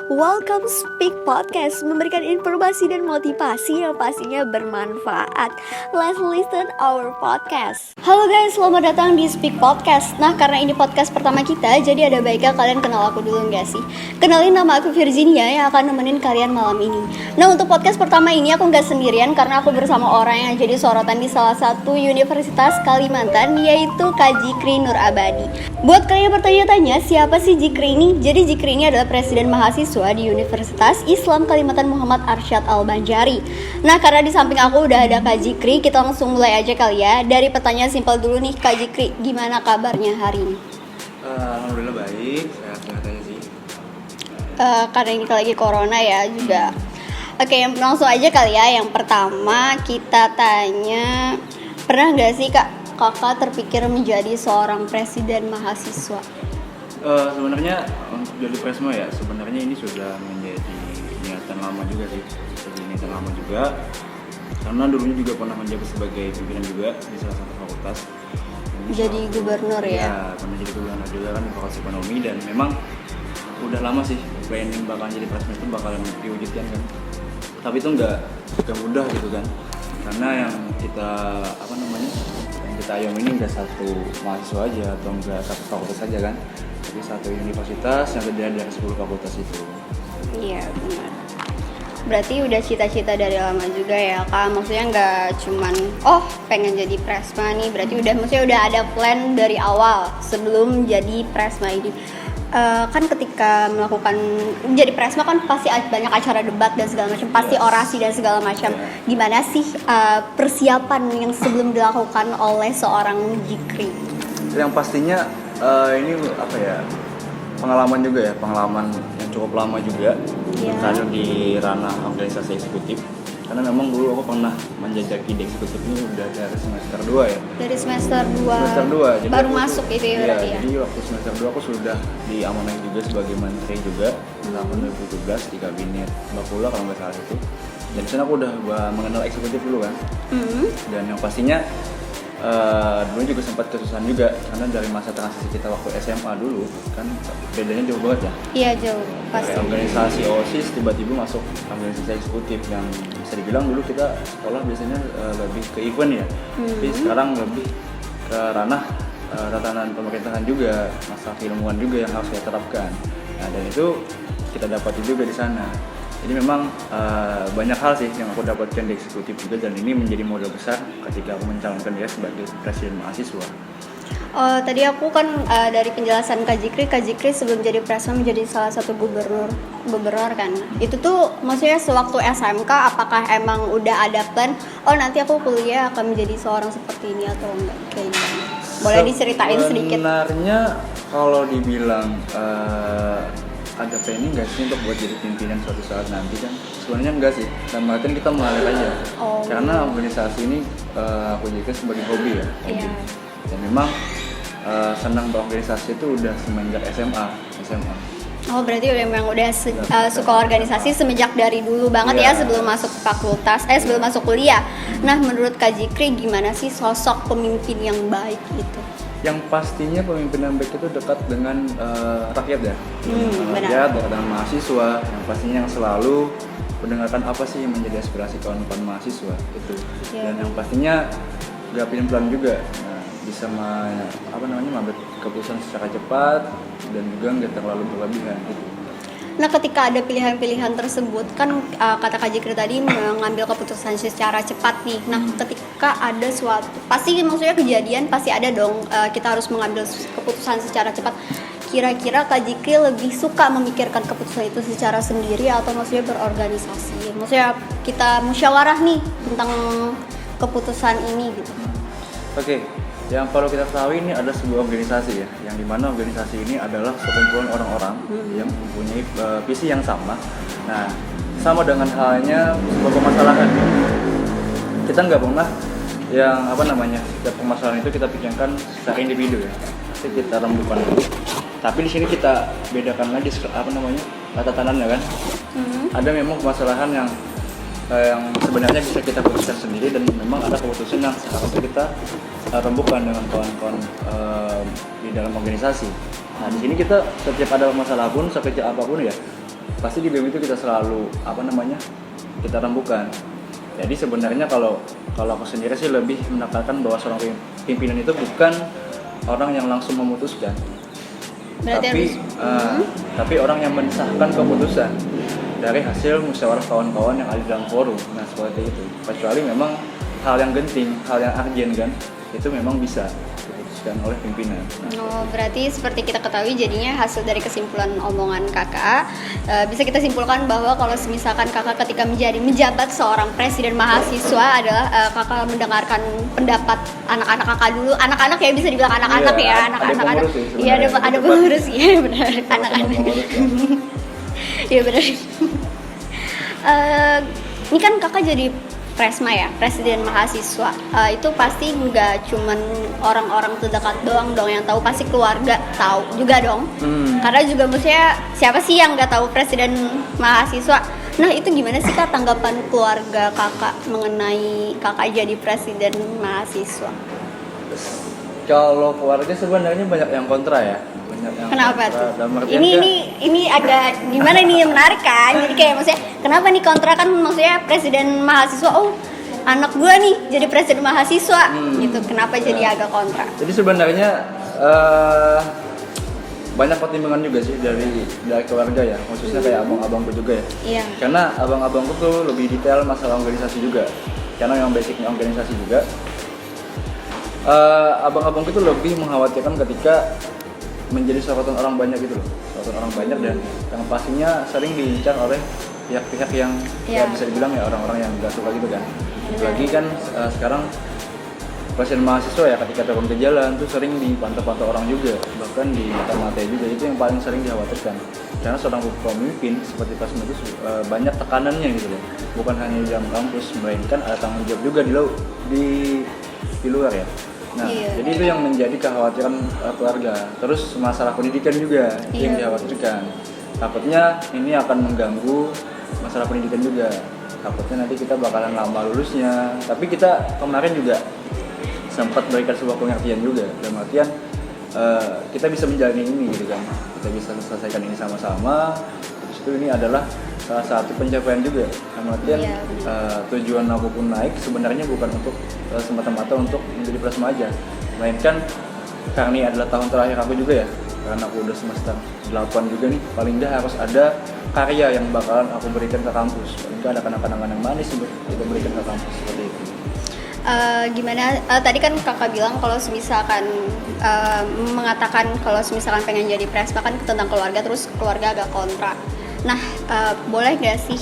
Welcome Speak Podcast, memberikan informasi dan motivasi yang pastinya bermanfaat. Let's listen our podcast. Halo guys, selamat datang di Speak Podcast. Nah, karena ini podcast pertama kita, jadi ada baiknya kalian kenal aku dulu nggak sih? Kenalin, nama aku Virginia yang akan nemenin kalian malam ini. Nah, untuk podcast pertama ini aku nggak sendirian karena aku bersama orang yang jadi sorotan di salah satu universitas Kalimantan, yaitu Kak Jikri Nur Abadi. Buat kalian yang bertanya-tanya, siapa sih Jikri ini? Jadi Jikri ini adalah presiden mahasiswa di Universitas Islam Kalimantan Muhammad Arsyad Al-Banjari. Nah, karena di samping aku udah ada Kak Jikri, kita langsung mulai aja kali ya. Dari pertanyaan simpel dulu nih, Kak Jikri, gimana kabarnya hari ini? Alhamdulillah baik, sehat-sehat aja sih. Karena ini lagi corona ya juga. Oke, langsung aja kali ya. Yang pertama kita tanya, pernah nggak sih kakak terpikir menjadi seorang presiden mahasiswa? Sebenarnya untuk jadi presma ya, sebenarnya ini sudah menjadi niatan lama juga sih. Jadi niatan lama juga, karena dulunya juga pernah menjabat sebagai pimpinan juga di salah satu fakultas. Jadi gubernur ya? Ya, pernah jadi gubernur juga kan di fakultas ekonomi, dan memang udah lama sih planning bakalan jadi presma itu bakalan diwujudkan kan. Tapi itu nggak mudah gitu kan, karena yang kita ayomi ini nggak satu mahasiswa aja atau nggak satu fakultas aja kan, tapi satu universitas yang terdiri dari 10 fakultas itu. Iya benar. Berarti udah cita-cita dari lama juga ya Kak. Maksudnya nggak cuman pengen jadi presma nih. Berarti maksudnya udah ada plan dari awal sebelum jadi presma ini. Kan ketika melakukan jadi presma kan pasti banyak acara debat dan segala macam, pasti orasi dan segala macam. Gimana sih persiapan yang sebelum dilakukan oleh seorang Jikri? Yang pastinya ini pengalaman juga ya, pengalaman yang cukup lama juga karir di ranah organisasi eksekutif. Karena memang dulu aku pernah menjajaki di eksekutif ini udah dari semester 2 ya. Dari semester 2. Semester 2. Jadi baru masuk itu ya berarti ya. Jadi waktu semester 2 aku sudah diamanahi juga sebagai menteri juga tahun 2017 di kabinet Mbak Pula kalau nggak salah itu. Dan di sana aku udah mengenal eksekutif dulu kan. Dan yang pastinya dulu juga sempat kesusahan juga karena dari masa transisi kita waktu SMA dulu kan bedanya jauh banget ya. Iya jauh pasti. Dari organisasi OSIS tiba-tiba masuk organisasi eksekutif yang bisa dibilang dulu kita sekolah biasanya lebih ke event ya. Tapi sekarang lebih ke ranah tatanan pemerintahan juga, masa keilmuan juga yang harus kita terapkan. Nah, dan itu kita dapati juga di sana. Jadi memang banyak hal sih yang aku dapatkan di eksekutif juga, dan ini menjadi modal besar ketika aku mencalonkan dia sebagai presiden mahasiswa. Tadi aku kan dari penjelasan Kak Jikri sebelum jadi presma menjadi salah satu gubernur kan. Itu tuh maksudnya sewaktu SMK apakah emang udah ada plan? Nanti aku kuliah akan menjadi seorang seperti ini atau enggak kayak gimana? Boleh diceritain sedikit? Sebenarnya kalau dibilang ada planning nggak sih untuk buat jadi pimpinan suatu saat nanti kan? Sebenarnya enggak sih, dan artian kita mengalir aja. Karena organisasi ini aku jadikan sebagai hobi ya. Dan memang senang berorganisasi itu udah semenjak SMA. Berarti memang udah suka organisasi semenjak dari dulu banget ya, sebelum masuk fakultas, sebelum masuk kuliah. Nah, menurut Kak Jikri gimana sih sosok pemimpin yang baik gitu? Yang pastinya pemimpin yang baik itu dekat dengan rakyat ya, dekat dengan mahasiswa, yang pastinya yang selalu mendengarkan apa sih yang menjadi aspirasi kawan-kawan mahasiswa itu. Dan yang pastinya gak pelin-pelan juga, bisa mengambil keputusan secara cepat dan juga nggak terlalu berlebihan gitu. Nah, ketika ada pilihan-pilihan tersebut kan kata Kak Jikri tadi mengambil keputusan secara cepat nih. Nah, ketika ada suatu pasti maksudnya kejadian pasti ada dong kita harus mengambil keputusan secara cepat. Kira-kira Kak Jikri lebih suka memikirkan keputusan itu secara sendiri atau maksudnya berorganisasi? Maksudnya kita musyawarah nih tentang keputusan ini gitu. Oke. Yang perlu kita ketahui ini ada sebuah organisasi ya, yang dimana organisasi ini adalah sekumpulan orang-orang yang mempunyai visi yang sama. Nah, sama dengan halnya sebuah permasalahan. Kita nggak pernah yang setiap permasalahan itu kita pikirkan secara individu ya. Pasti kita rembukan dulu. Tapi di sini kita bedakan lagi tatatanannya kan. Ada memang permasalahan yang sebenarnya bisa kita putuskan sendiri, dan memang ada keputusan yang seharusnya kita rembukan dengan kawan-kawan di dalam organisasi. Nah, di sini kita setiap ada masalah pun, sekecil apapun ya, pasti di BEM itu kita selalu kita rembukan. Jadi sebenarnya kalau aku sendiri sih lebih menekankan bahwa seorang pimpinan itu bukan orang yang langsung memutuskan, tapi orang yang mensahkan keputusan dari hasil musyawarah kawan-kawan yang ada dalam forum. Nah seperti itu. Kecuali memang hal yang genting, hal yang urgent kan, itu memang bisa diputuskan oleh pimpinan. Oh, berarti seperti kita ketahui jadinya hasil dari kesimpulan omongan kakak, bisa kita simpulkan bahwa kalau misalkan kakak ketika menjabat seorang presiden mahasiswa adalah kakak mendengarkan pendapat anak-anak kakak dulu. Anak-anak ya, bisa dibilang anak-anak ya, anak-anak. Iya, ada pengurus ya, benar. Anak-anak. Iya benar. Ini kan kakak jadi Presma ya, presiden mahasiswa. Itu pasti nggak cuman orang-orang terdekat doang yang tahu, pasti keluarga tahu juga dong. Karena juga maksudnya siapa sih yang nggak tahu presiden mahasiswa? Nah itu gimana sih kak tanggapan keluarga kakak mengenai kakak jadi presiden mahasiswa? Kalau keluarga sebenarnya banyak yang kontra ya. Kenapa tuh? Ini agak gimana nih, yang menarik kan? Jadi kayak maksudnya kenapa nih kontra, kan maksudnya presiden mahasiswa, oh anak gua nih jadi presiden mahasiswa gitu. Kenapa jadi agak kontra? Jadi sebenarnya banyak pertimbangan juga sih dari keluarga ya, khususnya kayak abang-abangku juga ya. Iya. Karena abang-abangku tuh lebih detail masalah organisasi juga. Karena yang basicnya organisasi juga. Abang-abangku tuh lebih mengkhawatirkan ketika menjadi sorotan orang banyak gitu loh, sorotan orang banyak, dan yang pastinya sering diincar oleh pihak-pihak yang ya bisa dibilang ya orang-orang yang nggak suka gitu kan. Lagi kan sekarang presiden mahasiswa ya, ketika turun ke jalan tuh sering dipantau-pantau orang juga, bahkan dimata-matai juga. Itu yang paling sering dikhawatirkan, karena seorang pemimpin seperti Presma itu banyak tekanannya gitu loh, bukan hanya di dalam kampus, melainkan ada tanggung jawab juga di luar ya. Nah, jadi itu yang menjadi kekhawatiran keluarga. Terus masalah pendidikan juga yang dikhawatirkan. Takutnya ini akan mengganggu masalah pendidikan juga. Takutnya nanti kita bakalan lama lulusnya. Tapi kita kemarin juga sempat berikan sebuah pengertian juga. Dalam artian kita bisa menjalani ini gitu kan. Kita bisa selesaikan ini sama-sama. Terus itu ini adalah salah satu pencapaian juga. Dalam artian tujuan aku pun naik sebenarnya bukan untuk semata-mata untuk menjadi Presma aja, melainkan karena ini adalah tahun terakhir aku juga ya, karena aku udah semester 8 juga nih, paling nggak harus ada karya yang bakalan aku berikan ke kampus, paling nggak ada kenang-kenangan yang manis untuk kita berikan ke kampus, seperti itu. Gimana tadi kan kakak bilang kalau misalkan mengatakan kalau misalkan pengen jadi Presma kan tentang keluarga, terus keluarga agak kontra. Nah, boleh gak sih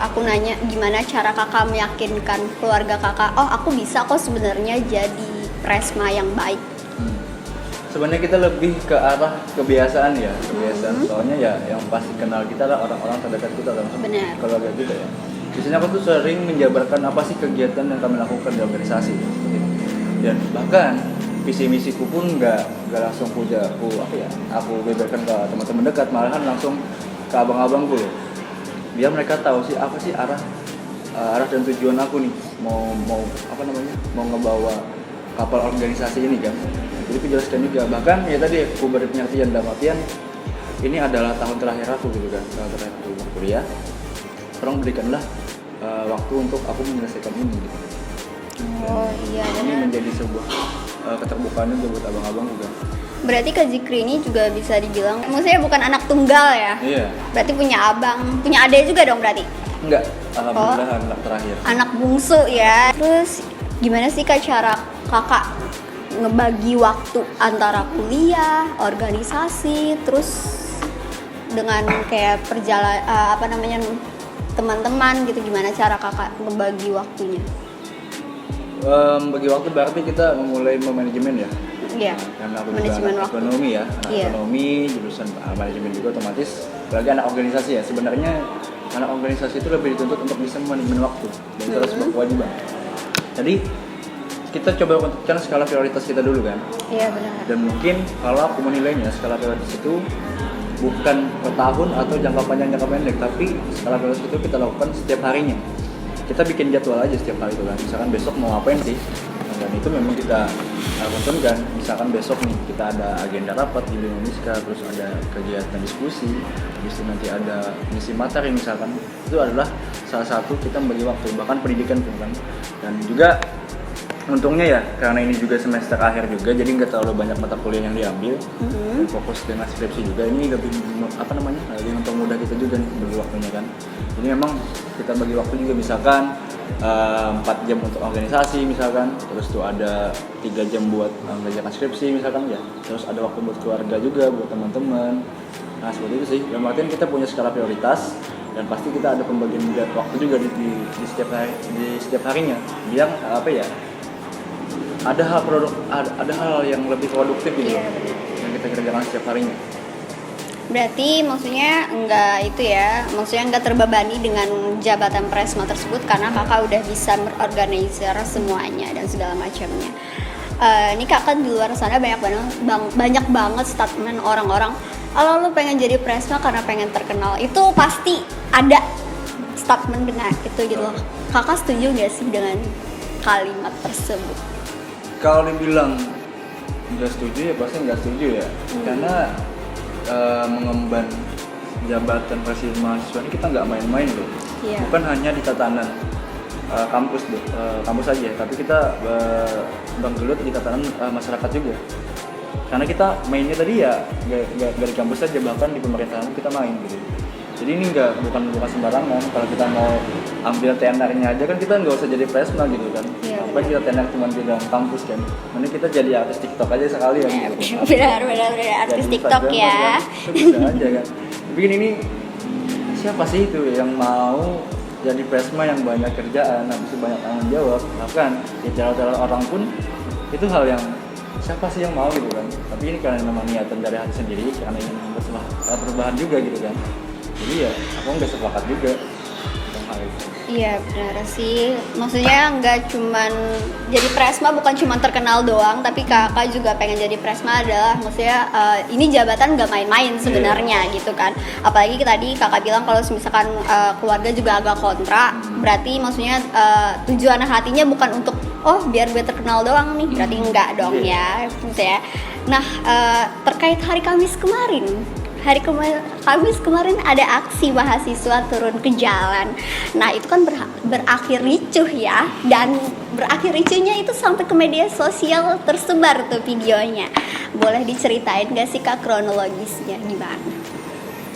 aku nanya gimana cara kakak meyakinkan keluarga kakak, oh aku bisa kok sebenarnya jadi Presma yang baik? Sebenarnya kita lebih ke arah kebiasaan ya, soalnya ya yang pasti kenal kita lah orang-orang terdekat kita, langsung keluarga kita ya. Biasanya aku tuh sering menjabarkan apa sih kegiatan yang kami lakukan di organisasi, dan bahkan visi misiku pun nggak langsung aku beberkan ke teman-teman dekat, malahan langsung ke abang-abangku loh, biar mereka tahu sih apa sih arah dan tujuan aku nih, mau ngebawa kapal organisasi ini kan. Jadi aku jelaskan juga, bahkan ya tadi aku beri pengertian dalam artian ini adalah tahun terakhir aku gitu kan, tahun terakhir aku kuliah, tolong berikanlah waktu untuk aku menyelesaikan ini gitu. Ini menjadi sebuah keterbukaan juga buat abang-abang juga. Berarti Kak Zikri ini juga bisa dibilang, maksudnya bukan anak tunggal ya? Iya. Berarti punya abang, punya adik juga dong berarti? Enggak, alhamdulillah anak terakhir. Anak bungsu ya. Terus gimana sih Kak cara kakak ngebagi waktu antara kuliah, organisasi, terus dengan kayak teman-teman gitu, gimana cara kakak ngebagi waktunya? Bagi waktu berarti kita memulai memanajemen ya. Iya. Karena aku manajemen juga waktu. Ekonomi ya, ekonomi, jurusan manajemen juga otomatis. Bagi anak organisasi ya, sebenarnya anak organisasi itu lebih dituntut untuk bisa manajemen waktu dan terus berkewajiban. Jadi kita coba tentukan skala prioritas kita dulu kan. Iya benar. Dan mungkin kalau aku menilainya skala prioritas itu bukan per tahun atau jangka panjang jangka pendek, tapi skala prioritas itu kita lakukan setiap harinya. Kita bikin jadwal aja setiap hari itu kan. Misalkan besok mau ngapain sih? itu memang kita konsumkan. Misalkan besok nih kita ada agenda rapat di Indonesia, terus ada kegiatan diskusi, habis itu nanti ada misi materi misalkan, itu adalah salah satu kita membagi waktu, bahkan pendidikan pun kan. Dan juga untungnya ya karena ini juga semester akhir juga, jadi nggak terlalu banyak mata kuliah yang diambil, dan fokus dengan skripsi juga. Ini lebih lebih mempermudah kita juga nih bagi waktunya kan. Jadi memang kita bagi waktu juga, misalkan 4 jam untuk organisasi misalkan, terus tuh ada 3 jam buat mengerjakan skripsi misalkan ya, terus ada waktu buat keluarga juga, buat teman-teman. Nah seperti itu sih, dalam artian kita punya skala prioritas dan pasti kita ada pembagian waktu juga di setiap harinya, biar ada hal yang lebih produktif gitu yang kita kerjakan setiap harinya. Berarti maksudnya enggak terbebani dengan jabatan presma tersebut karena kakak udah bisa berorganisir semuanya dan segala macamnya. Ini kakak di luar sana banyak banget statement orang-orang, kalau lu pengen jadi presma karena pengen terkenal, itu pasti ada statement dengan itu gitu loh. Kakak setuju nggak sih dengan kalimat tersebut? Kalau dibilang nggak setuju ya pasti nggak setuju ya, karena mengemban jabatan presiden mahasiswa ini kita nggak main-main loh. Bukan hanya di tatanan kampus aja, tapi kita bergelut di tatanan masyarakat juga. Karena kita mainnya tadi ya nggak di kampus aja, bahkan di pemerintahan kita main gitu. Jadi ini bukan sembarangan. Kalau kita mau ambil TNR-nya aja kan kita nggak usah jadi presma gitu kan. Apa kita TNR cuma di dalam kampus kan. Mending kita jadi artis TikTok aja sekali ya gitu. Benar artis TikTok ya. Bisa aja kan. Tapi ini siapa sih itu yang mau jadi presma yang banyak kerjaan, habis itu banyak tanggung jawab, bahkan ya cara orang pun itu hal yang siapa sih yang mau gitu kan. Tapi ini karena memang niatan dari hati sendiri, karena ingin membuat perubahan juga gitu kan. Jadi ya aku nggak sepakat juga tentang hal itu. Iya benar sih, maksudnya nggak cuman jadi presma bukan cuma terkenal doang, tapi kakak juga pengen jadi presma adalah maksudnya ini jabatan nggak main-main sebenarnya gitu kan. Apalagi tadi kakak bilang kalau misalkan keluarga juga agak kontra, berarti maksudnya tujuan hatinya bukan untuk biar gue terkenal doang nih, berarti enggak dong ya maksudnya. Nah terkait hari Kamis kemarin ada aksi mahasiswa turun ke jalan. Nah itu kan berakhir ricuh ya, dan berakhir ricuhnya itu sampai ke media sosial tersebar tuh videonya. Boleh diceritain gak sih kak kronologisnya gimana?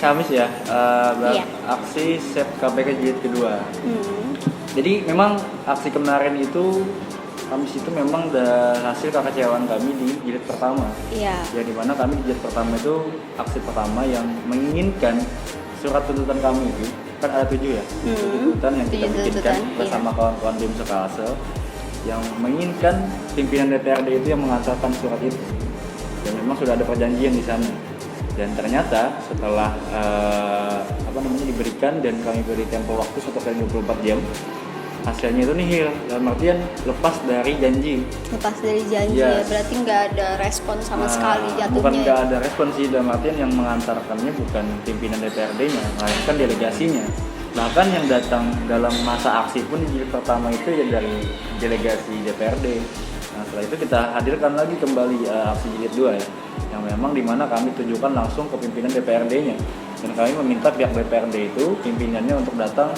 Kamis ya, aksi SEP KPK jilid kedua. Jadi memang aksi kemarin itu Kamis itu memang hasil kekecewaan kami di jilid pertama. Iya. Ya dimana kami di jilid pertama itu aksi pertama yang menginginkan surat tuntutan kami itu kan ada 7 ya, tuntutan yang kita bikinkan bersama kawan-kawan BEM Sekalsel yang menginginkan pimpinan DPRD itu yang mengantarkan surat itu. Dan memang sudah ada perjanjian di sana. Dan ternyata setelah diberikan dan kami beri tempo waktu 1 kali 24 jam, hasilnya itu nihil, dalam artian lepas dari janji. Ya, berarti nggak ada respon sama sekali jatuhnya. Bukan nggak ada respon sih, dalam artian yang mengantarkannya bukan pimpinan DPRD-nya, melainkan delegasinya. Bahkan yang datang dalam masa aksi pun di jilid pertama itu ya dari delegasi DPRD. Nah setelah itu kita hadirkan lagi kembali aksi jilid 2 ya, yang memang dimana kami tujukan langsung ke pimpinan DPRD-nya. Dan kami meminta pihak DPRD itu, pimpinannya untuk datang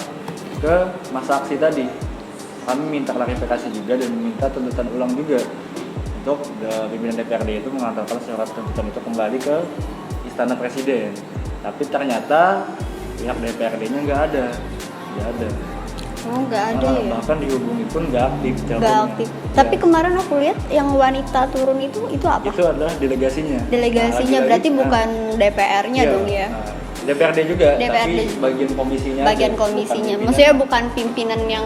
ke masa aksi tadi. Kami minta klarifikasi juga dan meminta tuntutan ulang juga untuk pimpinan DPRD itu mengantarkan surat tuntutan itu kembali ke Istana Presiden. Tapi ternyata pihak DPRD-nya nggak ada. Nggak ada ya. Bahkan dihubungi pun nggak aktif. Tapi kemarin aku lihat yang wanita turun itu apa? Itu adalah delegasinya. Berarti bukan DPR-nya dong ya. DPRD juga, tapi bagian komisinya. Maksudnya bukan pimpinan yang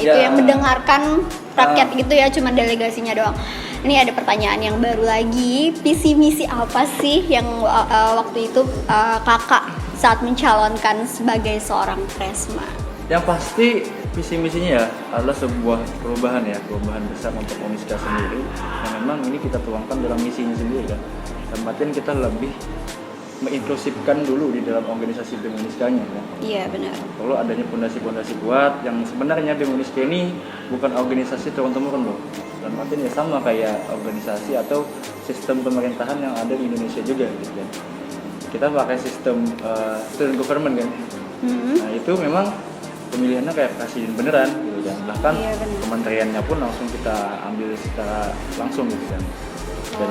itu yang mendengarkan rakyat gitu ya, cuma delegasinya doang. Ini ada pertanyaan yang baru lagi, visi misi apa sih yang waktu itu kakak saat mencalonkan sebagai seorang presma? Yang pasti visi misinya ya adalah sebuah perubahan besar untuk Uniska sendiri, yang memang ini kita tuangkan dalam misinya sendiri kan. Dalam artian kita lebih menginklusifkan dulu di dalam organisasi BEM Uniska-nya kan. Iya benar. Perlu adanya fondasi-fondasi kuat yang sebenarnya BEM Uniska ini bukan organisasi turun-temurun loh. Dan artinya sama kayak organisasi atau sistem pemerintahan yang ada di Indonesia juga gitu kan. Kita pakai sistem student government kan. Nah itu memang pemilihannya kayak presiden beneran gitu kan. Bahkan kementeriannya pun langsung kita ambil secara langsung gitu kan. Dan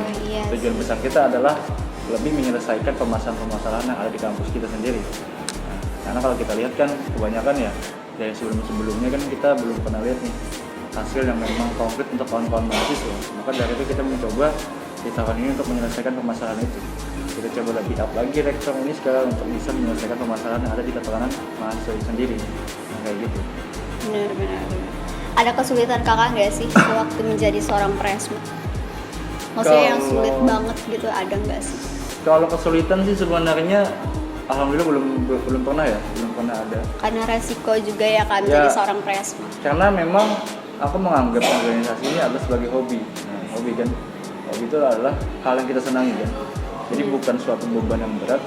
tujuan besar kita adalah lebih menyelesaikan permasalahan-permasalahan yang ada di kampus kita sendiri. Nah, karena kalau kita lihat kan kebanyakan ya dari sebelum-sebelumnya kan kita belum pernah lihat nih hasil yang memang konkret untuk kawan-kawan mahasiswa. Maka dari itu kita mencoba di tahun ini untuk menyelesaikan permasalahan itu. Kita coba lebih up lagi rektor ini sekarang untuk bisa menyelesaikan permasalahan yang ada di kalangan mahasiswa itu sendiri. Nah, kayak gitu. Benar. Ada kesulitan kakak nggak sih waktu menjadi seorang presma? Maksudnya yang sulit banget gitu ada nggak sih? Kalau kesulitan sih sebenarnya alhamdulillah belum pernah ada. Karena resiko juga ya kan jadi seorang presma. Karena memang aku menganggap organisasi ini adalah sebagai hobi. Nah, hobi kan, hobi itu adalah hal yang kita senangi kan. Jadi bukan suatu beban yang berat.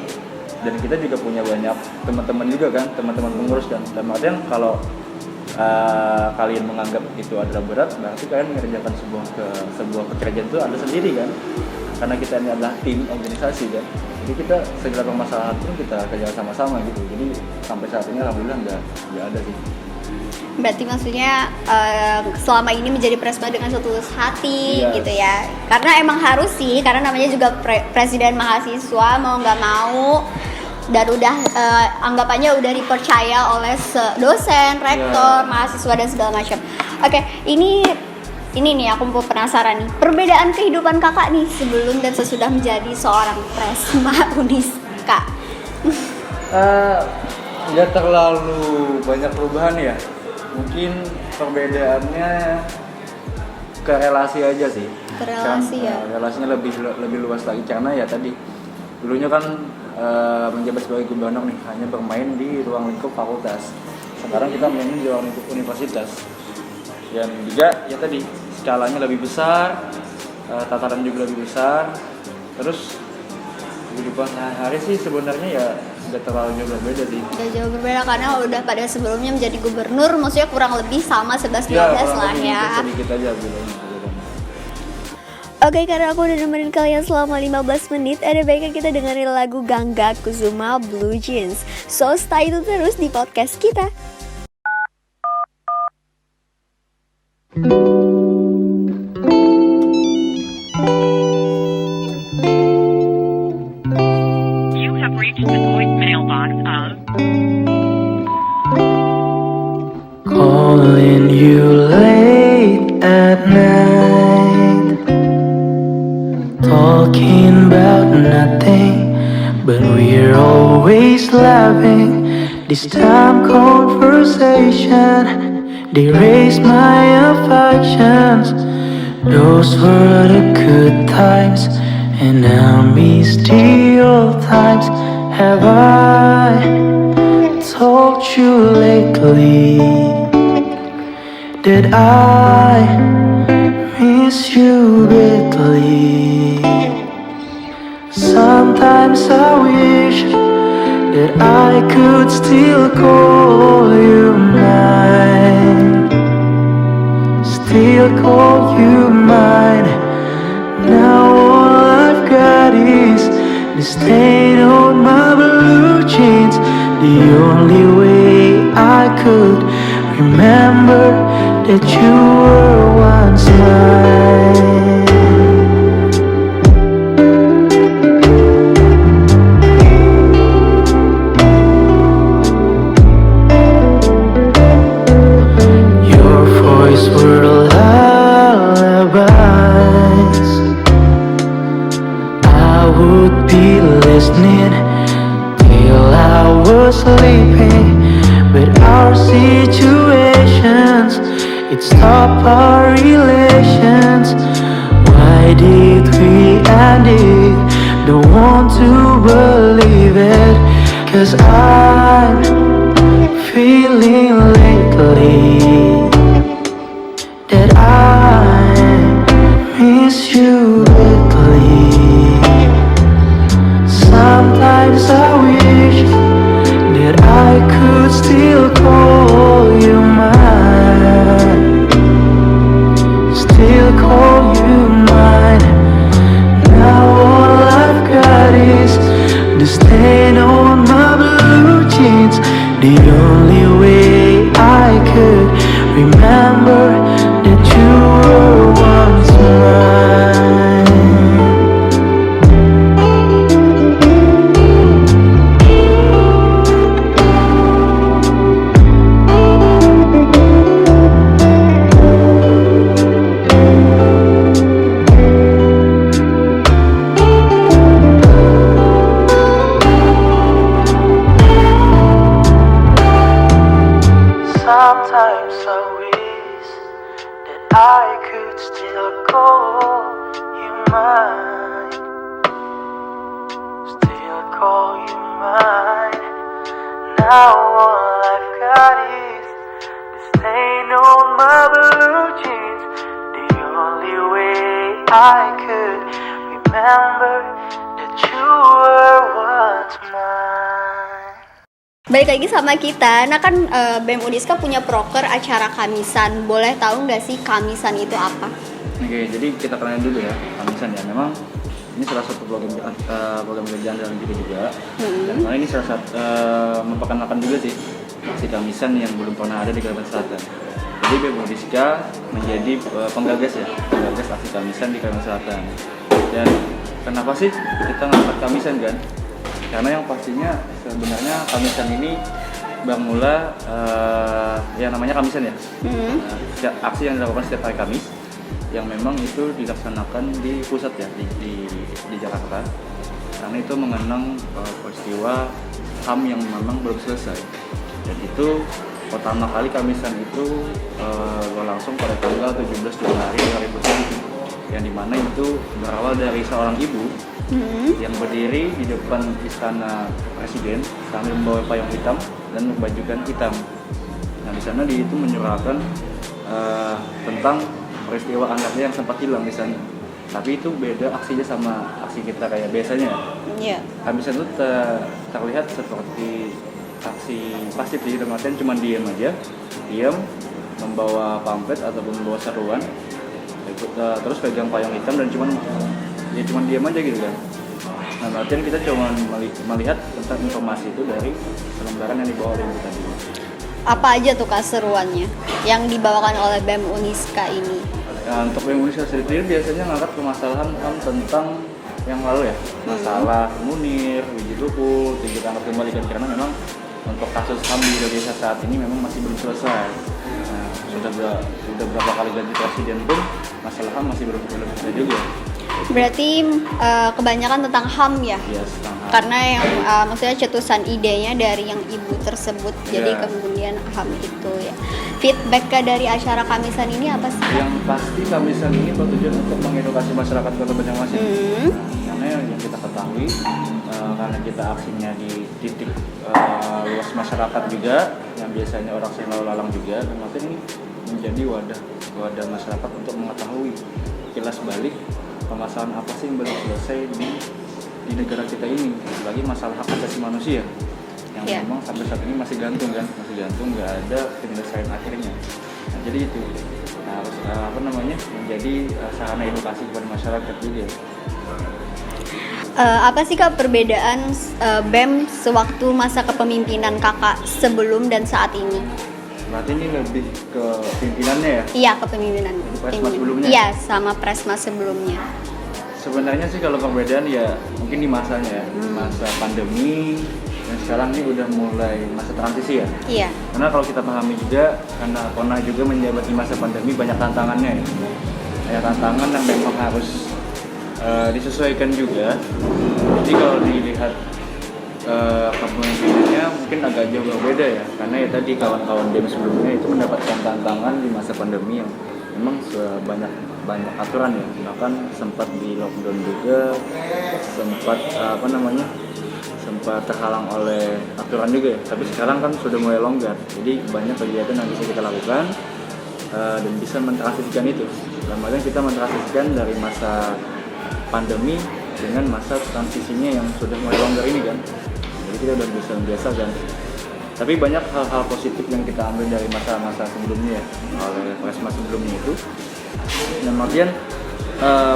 Dan kita juga punya banyak teman-teman juga kan, teman-teman pengurus kan. Dan artian kalau kalian menganggap itu adalah berat, berarti kalian mengerjakan sebuah pekerjaan itu ada sendiri kan. Karena kita ini adalah tim organisasi kan, jadi kita segala permasalahan pun kita kerja sama-sama gitu. Jadi sampai saat ini alhamdulillah nggak ada sih. Berarti maksudnya selama ini menjadi presma dengan setulus hati gitu ya. Karena emang harus sih, karena namanya juga presiden mahasiswa mau nggak mau. Dan udah anggapannya udah dipercaya oleh dosen, rektor, mahasiswa dan segala macam. Oke, ini nih aku mau penasaran nih. Perbedaan kehidupan kakak nih sebelum dan sesudah menjadi seorang presma Uniska. Nggak terlalu banyak perubahan ya. Mungkin perbedaannya ke relasi aja sih. Ke relasi ya. Relasinya lebih luas lagi karena ya tadi dulunya kan menjabat sebagai gubernur nih hanya bermain di ruang lingkup fakultas. Sekarang kita main di ruang lingkup universitas. Dan juga ya tadi skalanya lebih besar, tataran juga lebih besar. Terus kehidupan sehari-hari sih sebenarnya ya nggak terlalu jauh berbeda sih. Nggak jauh berbeda karena udah pada sebelumnya menjadi gubernur, maksudnya kurang lebih sama 11-12 lah ya. Sedikit aja bedanya. Oke, karena aku udah nemenin kalian selama 15 menit, ada baiknya kita dengerin lagu Gangga Kusuma Blue Jeans. So stay itu terus di podcast kita. You have reached the voicemail box of calling you late at night, talking about nothing, but we're always laughing. This time conversation, they raise my affections. Those were the good times, and I miss the old times. Have I told you lately that I miss you badly? Sometimes I wish that I could still call you mine, still call you mine. Now all I've got is the stain on my blue jeans. The only way I could remember that you were once mine. Your voice were lullabies. I would be listening till I was sleeping, but our situations, it stopped our relations. Why did we end it? Don't want to believe it, 'cause I'm feeling lately that I miss you badly. Sometimes Now all I've got is the stain on my blue jeans. The only way I could remember that you were once mine. Balik lagi sama kita. Nah kan BEM Uniska punya proker acara Kamisan. Boleh tahu nggak sih Kamisan itu apa? Oke, jadi kita kenalin dulu ya Kamisan ya. Memang ini salah satu program kerjaan dalam kita juga. Dan malah ini salah satu memperkenalkan juga sih aksi Kamisan yang belum pernah ada di Kalimantan Selatan. Jadi BEM Uniska menjadi penggagas aksi Kamisan di Kalimantan Selatan. Dan kenapa sih kita ngangkat Kamisan kan? Karena yang pastinya sebenarnya Kamisan ini bermula yang namanya Kamisan ya. Aksi yang dilakukan setiap hari Kamis yang memang itu dilaksanakan di pusat ya di Jakarta. Karena itu mengenang peristiwa HAM yang memang belum selesai. Dan itu pertama kali Kamisan itu berlangsung pada tanggal 17 Januari 2007 yang dimana itu berawal dari seorang ibu yang berdiri di depan istana presiden sambil membawa payung hitam dan membajukan hitam. Nah di sana dia itu menyuarakan tentang peristiwa anaknya yang sempat hilang di sana. Tapi itu beda aksinya sama aksi kita kayak biasanya. Iya. Kamisan itu terlihat seperti aksi pasif di dalam artian cuma diam aja, membawa pamflet ataupun membawa seruan, terus pegang payung hitam dan cuma diam aja gitu kan. Nah, artian kita cuma melihat tentang informasi itu dari selembaran yang dibawa oleh ibu tadi. Apa aja tuh Kak seruannya yang dibawakan oleh BEM Uniska ini? Nah, untuk BEM Uniska sendiri biasanya ngangkat permasalahan tentang yang lalu ya, masalah Munir, Wiji Tukul, kita angkat kembali kan karena memang untuk kasus HAM di Indonesia saat ini memang masih belum selesai. Nah, sudah berapa kali ganti presiden pun masalah HAM masih belum selesai juga. Berarti kebanyakan tentang HAM ya? Yes, tentang HAM. Karena yang maksudnya cetusan idenya dari yang ibu tersebut, jadi kemudian HAM itu ya. Feedback dari acara Kamisan ini apa sih? Yang pasti Kamisan ini bertujuan untuk mengedukasi masyarakat Kota Banjarmasin. Karena yang kita ketahui, karena kita aksinya di titik luas masyarakat juga, yang biasanya orang sering lalu lalang juga, dan ini menjadi wadah masyarakat untuk mengetahui kilas balik permasalahan apa sih yang belum selesai di negara kita ini, lagi masalah hak asasi manusia yang memang sampai saat ini masih gantung nggak ada penyelesaian akhirnya. Nah, jadi itu harus menjadi sarana edukasi kepada masyarakat juga. Apa sih Kak perbedaan BEM sewaktu masa kepemimpinan Kakak sebelum dan saat ini? Berarti ini lebih ke pimpinannya ya? Iya, kepemimpinan. Presma sebelumnya? Iya, sama Presma sebelumnya. Sebenarnya sih kalau perbedaan ya mungkin di masanya ya, masa pandemi dan sekarang ini udah mulai masa transisi ya. Iya. Karena kalau kita pahami juga, karena pernah juga menjabat di masa pandemi banyak tantangannya ya. Banyak tantangan yang memang harus disesuaikan juga. Jadi kalau dilihat kepemimpinannya mungkin agak jauh berbeda ya, karena ya tadi kawan-kawan BEM sebelumnya itu mendapatkan tantangan di masa pandemi yang memang banyak aturan ya, bahkan sempat di lockdown juga, sempat terhalang oleh aturan juga ya. Tapi sekarang kan sudah mulai longgar, jadi banyak kegiatan yang bisa kita lakukan dan bisa mentransisikan itu. Dalam artian kita mentransisikan dari masa pandemi dengan masa transisinya yang sudah mulai longgar ini kan. Jadi kita udah bisa membiasakan. Tapi banyak hal-hal positif yang kita ambil dari masa-masa sebelumnya ya, oleh Presma sebelumnya itu. Dan kemudian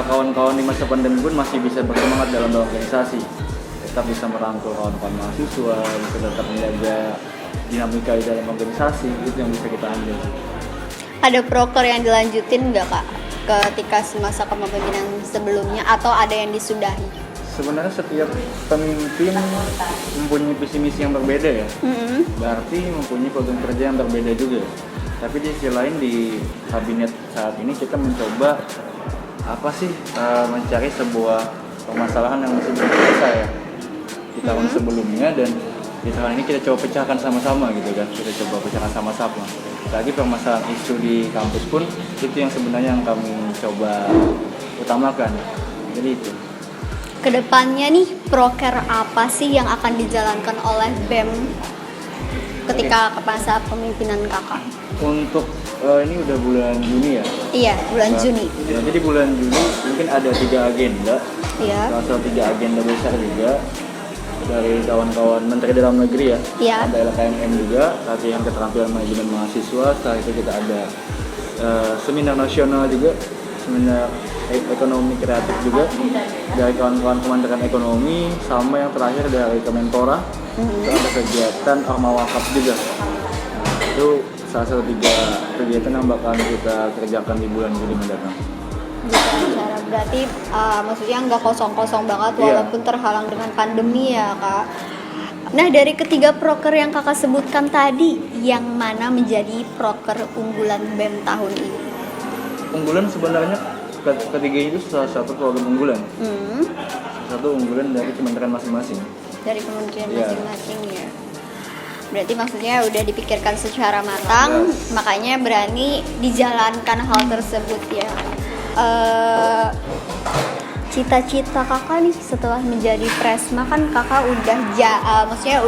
kawan-kawan di masa pandemi pun masih bisa bersemangat dalam organisasi. Tetap bisa merangkul kawan-kawan mahasiswa, bisa tetap menjaga dinamika di dalam organisasi, itu yang bisa kita ambil. Ada proker yang dilanjutin nggak Kak ketika masa kepemimpinan sebelumnya atau ada yang disudahi? Sebenarnya setiap pemimpin mempunyai visi misi yang berbeda ya, berarti mempunyai program kerja yang berbeda juga. Tapi di sisi lain di kabinet saat ini kita mencoba mencari sebuah permasalahan yang masih belum selesai ya di tahun sebelumnya, dan di tahun ini kita coba pecahkan sama-sama gitu kan, kita coba pecahkan sama-sama. Lagi permasalahan isu di kampus pun itu yang sebenarnya yang kami coba utamakan. Jadi itu. Kedepannya nih proker apa sih yang akan dijalankan oleh BEM ketika ke masa pemimpinan kakak? Untuk ini udah bulan Juni ya. Iya, bulan Juni. Ya, jadi bulan Juni mungkin ada 3 agenda. Iya. Salah satu 3 agenda besar juga dari kawan-kawan Menteri Dalam Negeri ya. Iya. Ada LKMM juga, latihan keterampilan manajemen mahasiswa. Setelah itu kita ada seminar nasional juga, seminar ekonomi kreatif juga dari kawan-kawan Kementerian Ekonomi, sama yang terakhir dari Kemenpora. Itu ada kegiatan Orma Wakaf juga. Itu salah satu 3 kegiatan yang bakal kita kerjakan di bulan Juli mendatang. Cara berarti maksudnya nggak kosong-kosong banget Iya. walaupun terhalang dengan pandemi ya kak. Nah dari ketiga proker yang kakak sebutkan tadi, yang mana menjadi proker unggulan BEM tahun ini? Unggulan sebenarnya ketiga itu salah satu program unggulan. Salah satu unggulan dari kementerian masing-masing. Dari kementerian Iya. masing-masing ya. Berarti maksudnya udah dipikirkan secara matang, makanya berani dijalankan hal tersebut ya. Cita-cita kakak nih setelah menjadi presma kan kakak udah maksudnya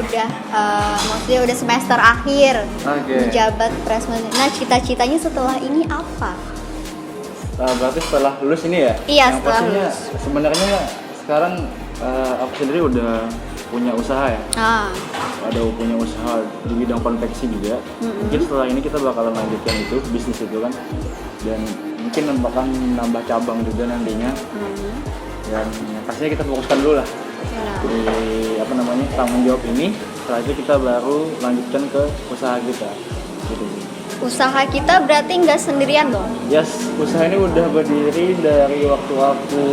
udah semester akhir menjabat presma. Nah cita-citanya setelah ini apa? Berarti setelah lulus ini ya? Iya, yang setelah pastinya lulus. sebenarnya sekarang aku sendiri udah punya usaha ya. Ada punya usaha di bidang konveksi juga. Mungkin setelah ini kita bakalan lanjutkan itu bisnis itu kan, dan mungkin bakal nambah cabang juga nantinya. Dan pastinya kita fokuskan dulu lah di tanggung jawab ini. Setelah itu kita baru lanjutkan ke usaha kita gitu. Usaha kita berarti nggak sendirian dong? Yes, usaha ini udah berdiri dari waktu aku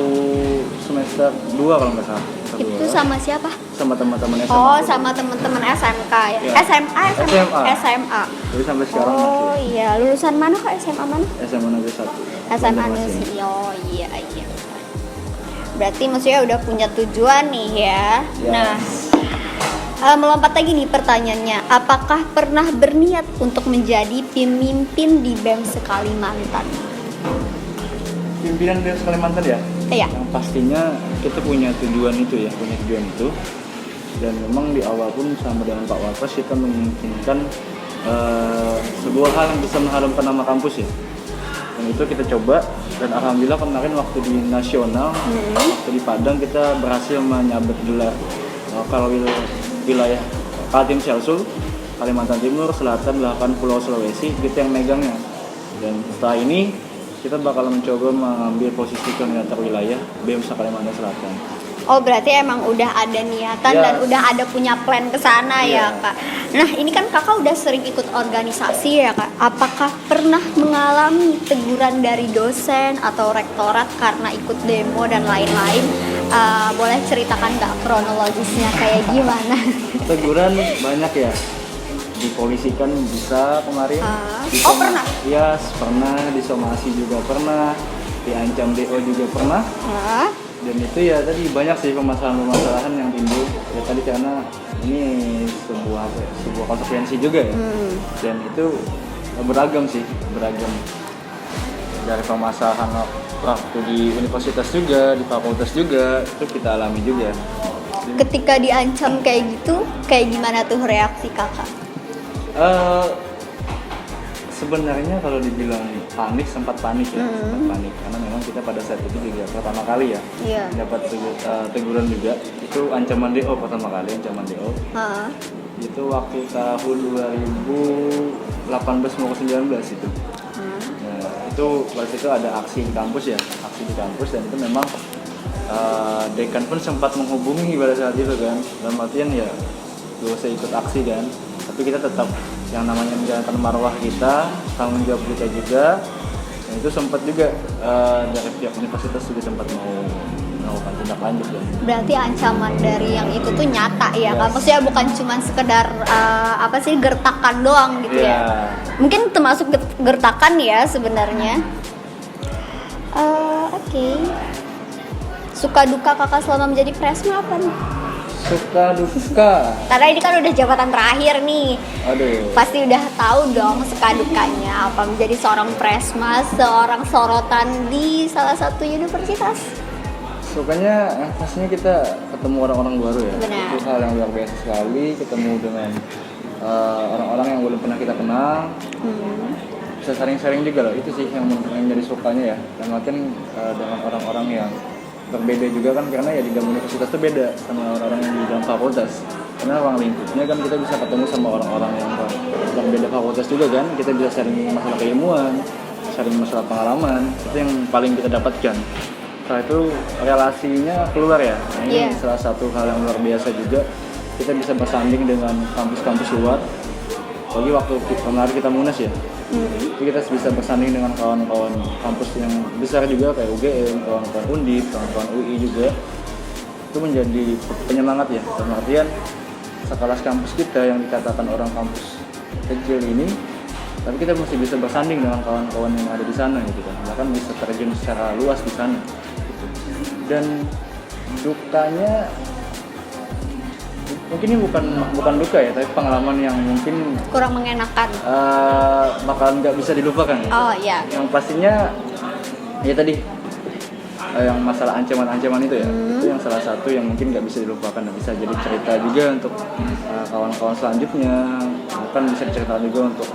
semester 2 kalau nggak salah. Itu sama siapa? Sama teman-teman SMA. Oh, sama teman-teman SMK ya. Iya. SMA. Jadi sampai sekarang Oh masih iya, lulusan mana kak? SMA mana? SMA Negeri 1. SMA Negeri. Oh iya. Berarti maksudnya udah punya tujuan nih ya. Yes. Nah, melompat lagi nih pertanyaannya, apakah pernah berniat untuk menjadi pemimpin di BEM Kalimantan? Pimpinan BEM Kalimantan ya? Iya. Yang pastinya kita punya tujuan itu. Dan memang di awal pun sama dengan Pak Wapres kita menginginkan sebuah hal yang bisa mengharumkan nama kampus ya. Dan itu kita coba, dan alhamdulillah kemarin waktu di nasional, waktu di Padang kita berhasil menyabet gelar lokal wilayah Kaltim Selsul, Kalimantan Timur, Selatan, Belakang, Pulau Sulawesi, kita yang megangnya. Dan setelah ini kita bakal mencoba mengambil posisi koordinator wilayah BEM Kalimantan Selatan. Oh berarti emang udah ada niatan dan udah ada punya plan ke sana ya kak. Nah ini kan kakak udah sering ikut organisasi ya kak. Apakah pernah mengalami teguran dari dosen atau rektorat karena ikut demo dan lain-lain? Boleh ceritakan nggak kronologisnya kayak gimana? Teguran banyak ya. Dipolisikan bisa kemarin. Pernah? Iya, pernah. Disomasi juga pernah. Diancam DO juga pernah. Dan itu ya tadi banyak sih permasalahan-permasalahan yang timbul ya tadi, karena ini sebuah konsekuensi juga ya. Dan itu beragam dari permasalahan waktu di universitas juga, di fakultas juga, itu kita alami juga. Ketika diancam kayak gitu, kayak gimana tuh reaksi kakak? Sebenarnya kalau dibilang sempat panik karena memang kita pada saat itu juga pertama kali ya dapat teguran juga. Itu ancaman DO pertama kali, itu waktu tahun 2018 mau ke 19 itu. Nah, itu pada situ ada aksi di kampus dan itu memang dekan pun sempat menghubungi pada saat itu kan, dalam artian ya gak usah ikut aksi kan, tapi kita tetap yang namanya menjalankan marwah kita, tanggung jawab kita juga. Dan itu sempat juga dari pihak universitas juga sempat mau melakukan tindak lanjut kan. Berarti ancaman dari yang itu tuh nyata ya kan? Maksudnya bukan cuma sekedar gertakan doang gitu ya? Mungkin termasuk gertakan ya sebenarnya. Oke. Suka duka kakak selama menjadi presma apa nih? Suka duka. Karena ini kan udah jabatan terakhir nih. Aduh. Pasti udah tahu dong suka dukanya apa menjadi seorang presma, seorang sorotan di salah satu universitas. Sukanya pastinya kita ketemu orang-orang baru ya. Benar. Itu hal yang luar biasa sekali, ketemu dengan orang-orang yang belum pernah kita kenal, bisa sharing-sharing juga loh. Itu sih yang jadi sukanya ya. Dan makin dengan orang-orang yang berbeda juga kan, karena ya di dalam universitas itu beda sama orang-orang yang di dalam fakultas. Karena ruang lingkupnya kan kita bisa ketemu sama orang-orang yang berbeda fakultas juga kan. Kita bisa sharing masalah keilmuan, sharing masalah pengalaman. Itu yang paling kita dapatkan. Setelah itu relasinya keluar ya. Nah, ini salah satu hal yang luar biasa juga. Kita bisa bersanding dengan kampus-kampus luar. Apalagi waktu kemarin kita munas ya. Jadi kita bisa bersanding dengan kawan-kawan kampus yang besar juga kayak UGM, kawan-kawan Undip, kawan-kawan UI juga. Itu menjadi penyemangat ya. Dalam artian sekelas kampus kita yang dikatakan orang kampus kecil ini, tapi kita masih bisa bersanding dengan kawan-kawan yang ada di sana gitu kan. Bahkan bisa terjun secara luas di sana. Gitu. Dan dukanya mungkin ini bukan duka ya, tapi pengalaman yang mungkin Kurang mengenakan. bakalan nggak bisa dilupakan. Oh iya. Yang pastinya ya tadi yang masalah ancaman-ancaman itu ya, itu yang salah satu yang mungkin nggak bisa dilupakan dan bisa jadi cerita juga untuk kawan-kawan selanjutnya, bahkan bisa diceritakan juga untuk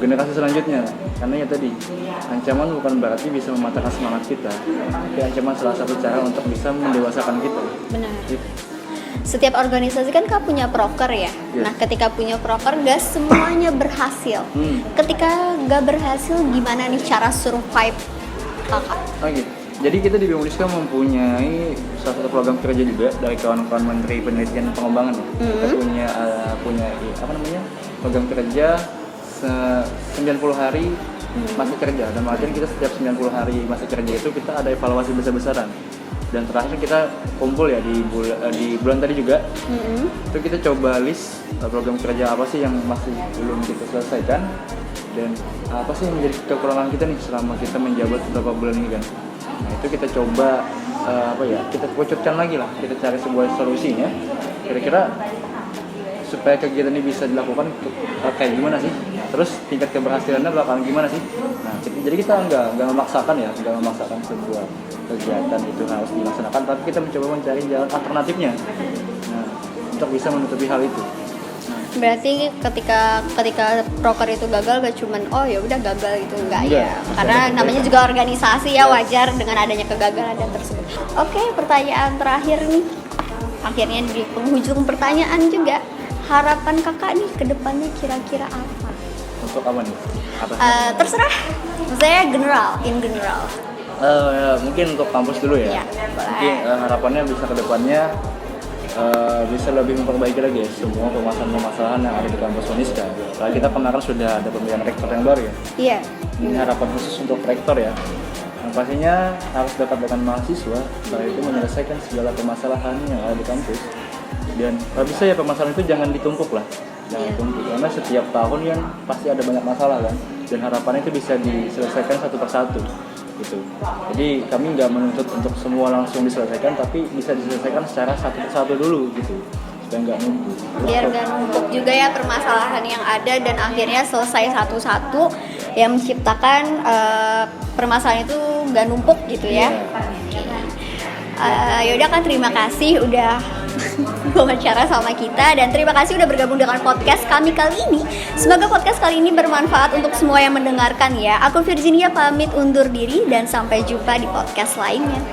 generasi selanjutnya. Karena ya tadi ancaman bukan berarti bisa mematahkan semangat kita, tapi ancaman salah satu cara untuk bisa mendewasakan kita. Benar. Gitu. Setiap organisasi kan Kak punya proker ya. Yes. Nah, ketika punya proker gak semuanya berhasil. Ketika gak berhasil, gimana nih cara survive Kakak? Oke. Jadi kita di BEM-Undisca mempunyai salah satu program kerja juga dari kawan-kawan Menteri Penelitian dan Pengembangan. Kita punya program kerja 90 hari masa kerja. Dan artinya kita setiap 90 hari masa kerja itu kita ada evaluasi besar-besaran. Dan terakhir kita kumpul ya di bulan tadi juga. Itu kita coba list program kerja apa sih yang masih belum kita selesaikan, dan apa sih yang menjadi kekurangan kita nih selama kita menjabat beberapa bulan ini kan. Nah itu kita coba kita kerucutkan lagi lah, kita cari sebuah solusinya. Kira-kira supaya kegiatan ini bisa dilakukan kayak gimana sih? Terus tingkat keberhasilannya bakalan gimana sih? Nah jadi kita nggak memaksakan sebuah kegiatan itu harus dilaksanakan, tapi kita mencoba mencari jalan alternatifnya. Nah untuk bisa menutupi hal itu. Berarti ketika proker itu gagal gak cuman ya udah gagal gitu, enggak ya. Karena namanya juga organisasi ya, wajar dengan adanya kegagalan tersebut. Oke, pertanyaan terakhir nih. Akhirnya di penghujung pertanyaan juga. Harapan Kakak nih ke depannya kira-kira apa? Untuk apa nih? Terserah. Saya general. Mungkin untuk kampus dulu ya. Mungkin harapannya bisa ke depannya bisa lebih memperbaiki lagi ya semua permasalahan yang ada di kampus Undisca. Karena kita kemarin sudah ada pemilihan rektor yang baru ya. Iya. Ini harapan khusus untuk rektor ya. Yang pastinya harus dekat dengan mahasiswa, setelah itu menyelesaikan segala permasalahan yang ada di kampus. Dan kalau bisa ya permasalahan itu jangan ditumpuk lah. Jangan ditumpuk, karena setiap tahun yang pasti ada banyak masalah kan. Dan harapannya itu bisa diselesaikan satu persatu. Gitu. Jadi kami nggak menuntut untuk semua langsung diselesaikan, tapi bisa diselesaikan secara satu persatu dulu gitu, supaya nggak numpuk. Biar nggak numpuk juga ya permasalahan yang ada, dan akhirnya selesai satu-satu yang menciptakan permasalahan itu nggak numpuk gitu ya. Yaudah kan, terima kasih udah wawancara sama kita, dan terima kasih udah bergabung dengan podcast kami kali ini. Semoga podcast kali ini bermanfaat untuk semua yang mendengarkan ya. Aku Virginia pamit undur diri dan sampai jumpa di podcast lainnya.